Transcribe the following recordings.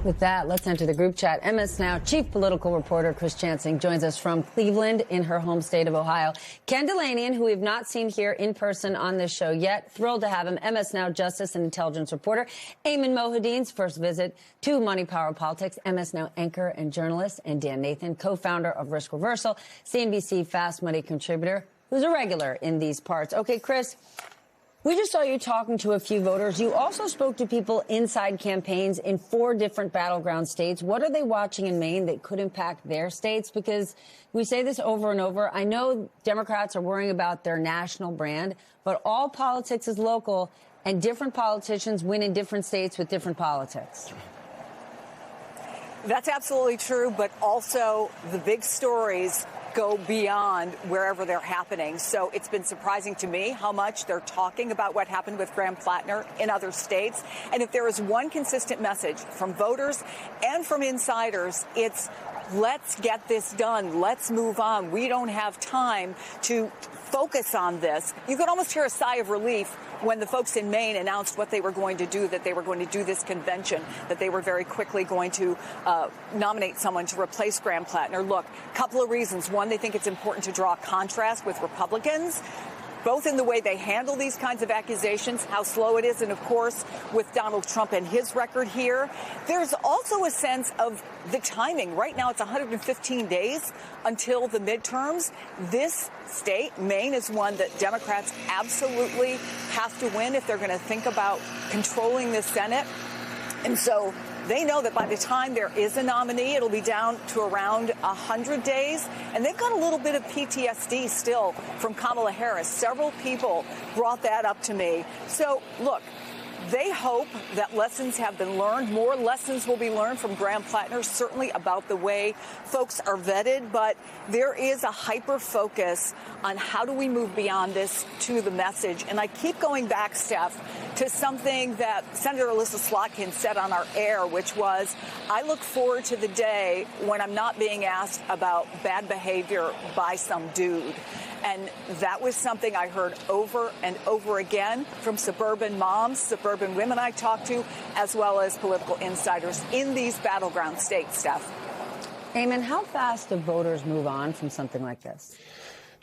With that, let's enter the group chat. MS Now chief political reporter Chris Chansing joins us from Cleveland in her home state of Ohio. Ken Dilanian, who we have not seen here in person on this show yet, thrilled to have him. MS Now justice and intelligence reporter. Ayman Mohyeddin's first visit to Money, Power, Politics. MS Now anchor and journalist. And Dan Nathan, co-founder of Risk Reversal, CNBC Fast Money contributor, who's a regular in these parts. Okay, Chris. We just saw you talking to a few voters. You also spoke to people inside campaigns in 4 different battleground states. What are they watching in Maine that could impact their states? Because we say this over and over. I know Democrats are worrying about their national brand, but all politics is local, and different politicians win in different states with different politics. That's absolutely true, but also the big stories go beyond wherever they're happening. So it's been surprising to me how much they're talking about what happened with Graham Plattner in other states. And if there is one consistent message from voters and from insiders, it's let's get this done. Let's move on. We don't have time to focus on this. You could almost hear a sigh of relief when the folks in Maine announced what they were going to do, that they were going to do this convention, that they were very quickly going to nominate someone to replace Graham Plattner. Look, a couple of reasons. One, they think it's important to draw a contrast with Republicans, both in the way they handle these kinds of accusations, how slow it is, and, of course, with Donald Trump and his record here. There's also a sense of the timing. Right now, it's 115 days until the midterms. This state, Maine, is one that Democrats absolutely have to win if they're going to think about controlling the Senate. And so they know that by the time there is a nominee, it'll be down to around 100 days. And they've got a little bit of PTSD still from Kamala Harris. Several people brought that up to me. So, look, they hope that lessons have been learned. More lessons will be learned from Graham Plattner, certainly about the way folks are vetted. But there is a hyper focus on how do we move beyond this to the message. And I keep going back, Steph, to something that Senator Alyssa Slotkin said on our air, which was, I look forward to the day when I'm not being asked about bad behavior by some dude. And that was something I heard over and over again from suburban moms, suburban women I talked to, as well as political insiders in these battleground states, Steph. Ayman, how fast do voters move on from something like this?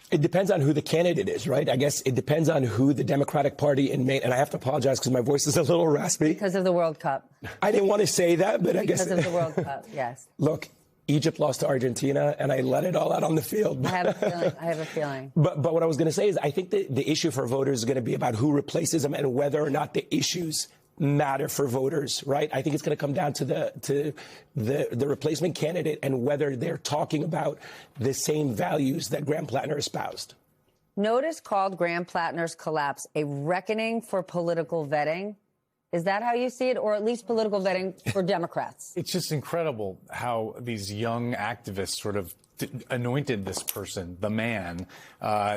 It depends on who the candidate is, right? I guess it depends on who the Democratic Party in Maine, and I have to apologize because my voice is a little raspy. Because of the World Cup. I didn't want to say that, but I guess. Because of the World Cup, yes. Look, Egypt lost to Argentina, and I let it all out on the field. I have a feeling. But what I was going to say is I think the issue for voters is going to be about who replaces them and whether or not the issues matter for voters, right? I think it's going to come down to the replacement candidate and whether they're talking about the same values that Graham Plattner espoused. Notice called Graham Plattner's collapse a reckoning for political vetting. Is that how you see it, or at least political vetting for Democrats? It's just incredible how these young activists sort of anointed this person, the man,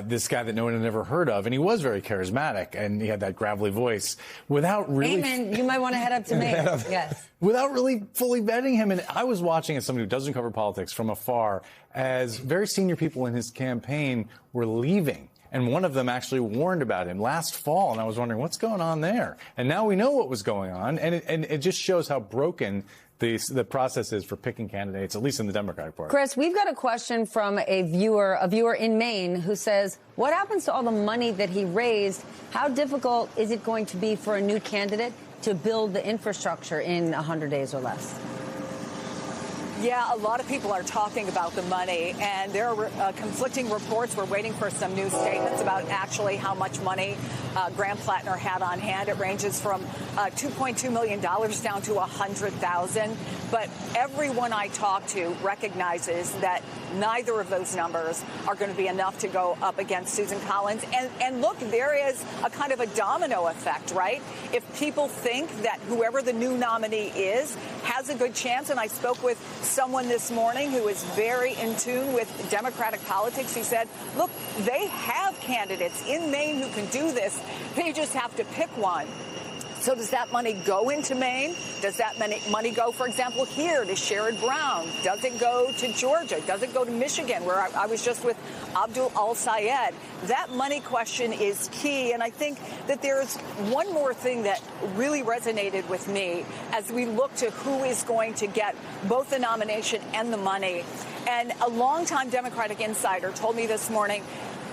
this guy that no one had ever heard of. And he was very charismatic, and he had that gravelly voice without really... Ayman, you might want to head up to Maine. Yes. Without really fully vetting him. And I was watching, as somebody who doesn't cover politics, from afar, as very senior people in his campaign were leaving. And one of them actually warned about him last fall. And I was wondering, what's going on there? And now we know what was going on. And it just shows how broken the process is for picking candidates, at least in the Democratic Party. Chris, we've got a question from a viewer in Maine who says, what happens to all the money that he raised? How difficult is it going to be for a new candidate to build the infrastructure in 100 days or less? Yeah, a lot of people are talking about the money, and there are conflicting reports. We're waiting for some new statements about actually how much money Graham Plattner had on hand. It ranges from $2.2 million down to $100,000. But everyone I talk to recognizes that neither of those numbers are going to be enough to go up against Susan Collins. And look, there is a kind of a domino effect, right? If people think that whoever the new nominee is has a good chance, and I spoke with someone this morning who is very in tune with Democratic politics. He said, look, they have candidates in Maine who can do this. They just have to pick one. So does that money go into Maine? Does that money go, for example, here to Sherrod Brown? Does it go to Georgia? Does it go to Michigan, where I was just with Abdul Al-Sayed? That money question is key. And I think that there's one more thing that really resonated with me as we look to who is going to get both the nomination and the money. And a longtime Democratic insider told me this morning,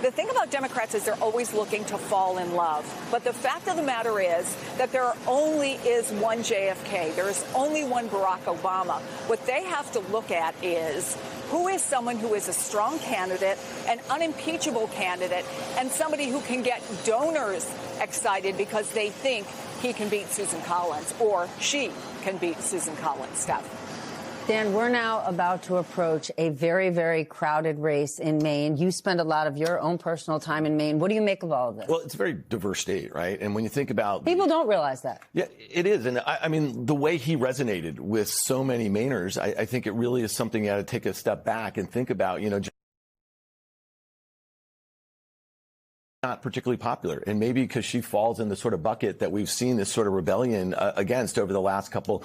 the thing about Democrats is they're always looking to fall in love. But the fact of the matter is that there only is one JFK. There is only one Barack Obama. What they have to look at is who is someone who is a strong candidate, an unimpeachable candidate, and somebody who can get donors excited because they think he can beat Susan Collins or she can beat Susan Collins. Steph. Dan, we're now about to approach a very, very crowded race in Maine. You spend a lot of your own personal time in Maine. What do you make of all of this? Well, it's a very diverse state, right? And when you think about... People don't realize that. Yeah, it is. And I mean, the way he resonated with so many Mainers, I think it really is something you got to take a step back and think about, you know, not particularly popular, and maybe because she falls in the sort of bucket that we've seen this sort of rebellion against over the last couple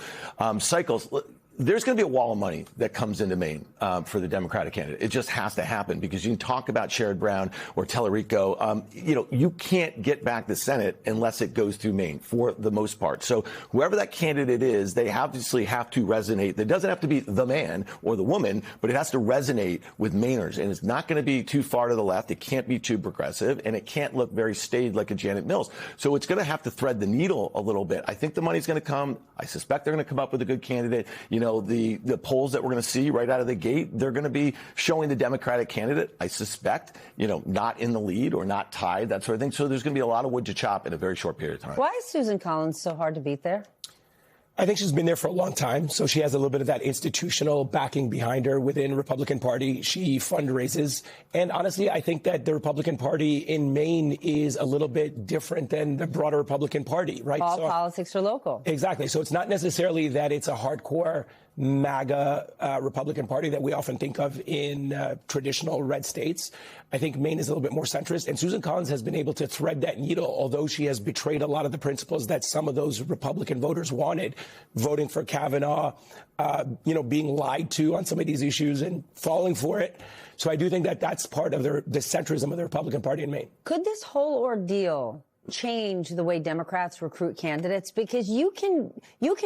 cycles. There's going to be a wall of money that comes into Maine for the Democratic candidate. It just has to happen because you can talk about Sherrod Brown or Tellerico. You know, you can't get back the Senate unless it goes through Maine for the most part. So whoever that candidate is, they obviously have to resonate. It doesn't have to be the man or the woman, but it has to resonate with Mainers. And it's not going to be too far to the left. It can't be too progressive, and it can't look very staid like a Janet Mills. So it's going to have to thread the needle a little bit. I think the money's going to come. I suspect they're going to come up with a good candidate. You know, the polls that we're going to see right out of the gate, they're going to be showing the Democratic candidate, I suspect, you know, not in the lead or not tied, that sort of thing. So there's going to be a lot of wood to chop in a very short period of time. Why is Susan Collins so hard to beat there? I think she's been there for a long time, so she has a little bit of that institutional backing behind her within the Republican Party. She fundraises. And honestly, I think that the Republican Party in Maine is a little bit different than the broader Republican Party, right? All politics are local. Exactly. So it's not necessarily that it's a hardcore MAGA Republican Party that we often think of in traditional red states. I think Maine is a little bit more centrist, and Susan Collins has been able to thread that needle, although she has betrayed a lot of the principles that some of those Republican voters wanted, voting for Kavanaugh, you know, being lied to on some of these issues and falling for it. So I do think that that's part of the centrism of the Republican Party in Maine. Could this whole ordeal change the way Democrats recruit candidates? Because you can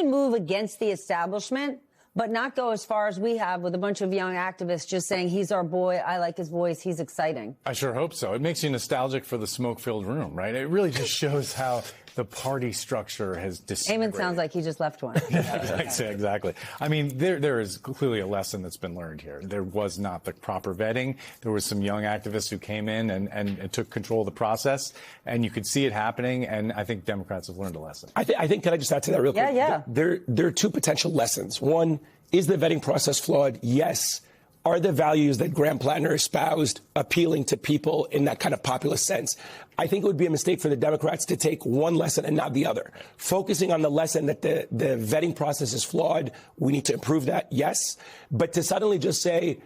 move against the establishment, but not go as far as we have with a bunch of young activists just saying, he's our boy, I like his voice, he's exciting. I sure hope so. It makes you nostalgic for the smoke-filled room, right? It really just shows how the party structure has disintegrated. Eamon sounds like he just left one. Exactly. I mean, there is clearly a lesson that's been learned here. There was not the proper vetting. There was some young activists who came in and took control of the process, and you could see it happening, and I think Democrats have learned a lesson. I think, can I just add to that real quick? Yeah. There are two potential lessons. One, is the vetting process flawed? Yes. Are the values that Graham Plattner espoused appealing to people in that kind of populist sense? I think it would be a mistake for the Democrats to take one lesson and not the other. Focusing on the lesson that the vetting process is flawed, we need to improve that, yes. But to suddenly just say,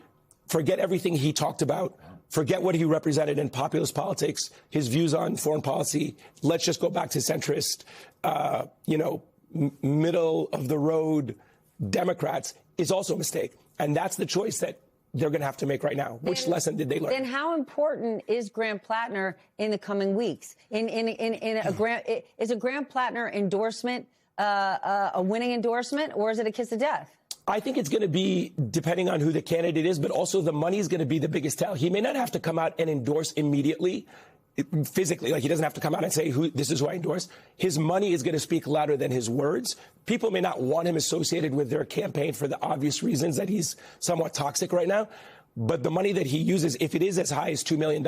forget everything he talked about, forget what he represented in populist politics, his views on foreign policy, let's just go back to centrist, middle of the road Democrats, is also a mistake. And that's the choice that they're going to have to make right now. Which lesson did they learn? Then how important is Graham Plattner in the coming weeks? Is a Graham Plattner endorsement a winning endorsement, or is it a kiss of death? I think it's going to be depending on who the candidate is, but also the money is going to be the biggest tell. He may not have to come out and endorse immediately, physically, like he doesn't have to come out and say, this is who I endorse. His money is going to speak louder than his words. People may not want him associated with their campaign for the obvious reasons that he's somewhat toxic right now. But the money that he uses, if it is as high as $2 million,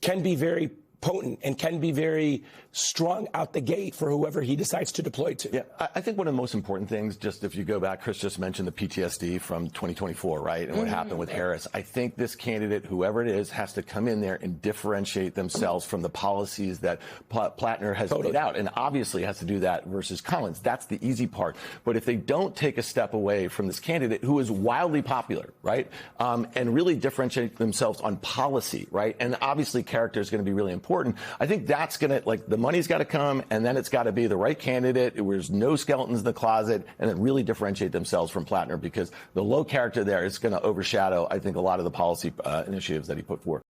can be very potent and can be very strong out the gate for whoever he decides to deploy to. Yeah, I think one of the most important things, just if you go back, Chris just mentioned the PTSD from 2024, right, and what happened with Harris. I think this candidate, whoever it is, has to come in there and differentiate themselves from the policies that Plattner has laid out, and obviously has to do that versus Collins. That's the easy part. But if they don't take a step away from this candidate, who is wildly popular, right, and really differentiate themselves on policy, right, and obviously character is going to be really important. important. I think that's going to, like, the money's got to come, and then it's got to be the right candidate. There's no skeletons in the closet, and then really differentiate themselves from Plattner, because the low character there is going to overshadow, I think, a lot of the policy initiatives that he put forward.